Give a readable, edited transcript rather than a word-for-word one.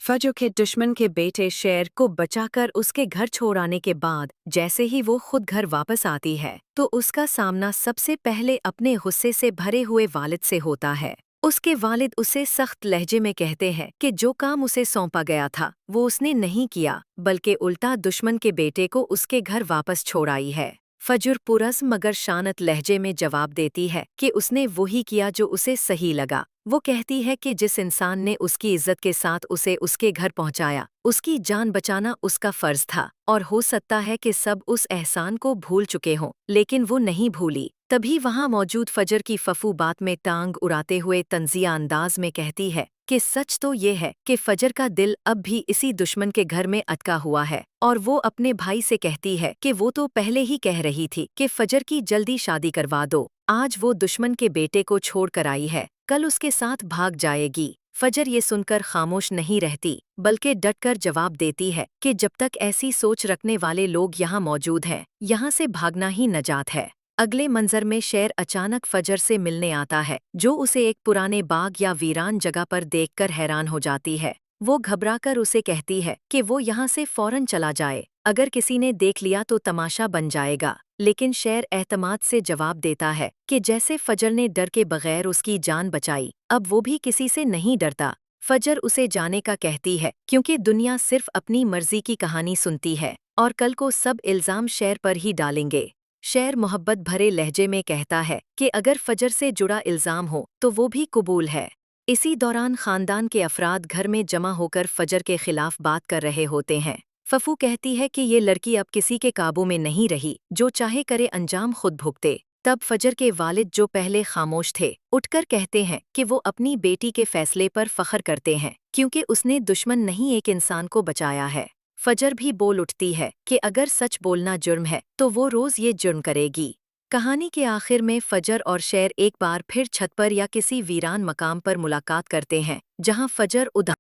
फजर के दुश्मन के बेटे शेर को बचाकर उसके घर छोड़ आने के बाद जैसे ही वो खुद घर वापस आती है तो उसका सामना सबसे पहले अपने गुस्से से भरे हुए वालिद से होता है। उसके वालिद उसे सख्त लहजे में कहते हैं कि जो काम उसे सौंपा गया था वो उसने नहीं किया, बल्कि उल्टा दुश्मन के बेटे को उसके घर वापस छोड़ आई है। फजर पुरज़्म मगर शानत लहजे में जवाब देती है कि उसने वही किया जो उसे सही लगा। वो कहती है कि जिस इंसान ने उसकी इज्जत के साथ उसे उसके घर पहुंचाया, उसकी जान बचाना उसका फर्ज था, और हो सकता है कि सब उस एहसान को भूल चुके हों, लेकिन वो नहीं भूली। तभी वहां मौजूद फजर की फफू बात में टांग उड़ाते हुए तंजिया अंदाज में कहती है कि सच तो ये है कि फजर का दिल अब भी इसी दुश्मन के घर में अटका हुआ है, और वो अपने भाई से कहती है कि वो तो पहले ही कह रही थी कि फजर की जल्दी शादी करवा दो। आज वो दुश्मन के बेटे को छोड़ कर आई है, कल उसके साथ भाग जाएगी। फजर ये सुनकर खामोश नहीं रहती, बल्कि डटकर जवाब देती है कि जब तक ऐसी सोच रखने वाले लोग यहाँ मौजूद हैं, यहाँ से भागना ही नजात है। अगले मंजर में शेर अचानक फजर से मिलने आता है, जो उसे एक पुराने बाग या वीरान जगह पर देखकर हैरान हो जाती है। वो घबराकर उसे कहती है कि वो यहाँ से फौरन चला जाए, अगर किसी ने देख लिया तो तमाशा बन जाएगा। लेकिन शेर एहतमाद से जवाब देता है कि जैसे फजर ने डर के बगैर उसकी जान बचाई, अब वो भी किसी से नहीं डरता। फजर उसे जाने का कहती है क्योंकि दुनिया सिर्फ अपनी मर्जी की कहानी सुनती है, और कल को सब इल्ज़ाम शेर पर ही डालेंगे। शेर मोहब्बत भरे लहजे में कहता है कि अगर फजर से जुड़ा इल्ज़ाम हो तो वो भी कबूल है। इसी दौरान खानदान के अफराद घर में जमा होकर फजर के खिलाफ बात कर रहे होते हैं। फफू कहती है कि ये लड़की अब किसी के काबू में नहीं रही, जो चाहे करे अंजाम खुद भुगते। तब फजर के वालिद, जो पहले खामोश थे, उठकर कहते हैं कि वो अपनी बेटी के फैसले पर फख्र करते हैं, क्योंकि उसने दुश्मन नहीं एक इंसान को बचाया है। फजर भी बोल उठती है कि अगर सच बोलना जुर्म है तो वो रोज़ ये जुर्म करेगी। कहानी के आखिर में फजर और शेर एक बार फिर छत पर या किसी वीरान मकाम पर मुलाकात करते हैं, जहां फजर उदास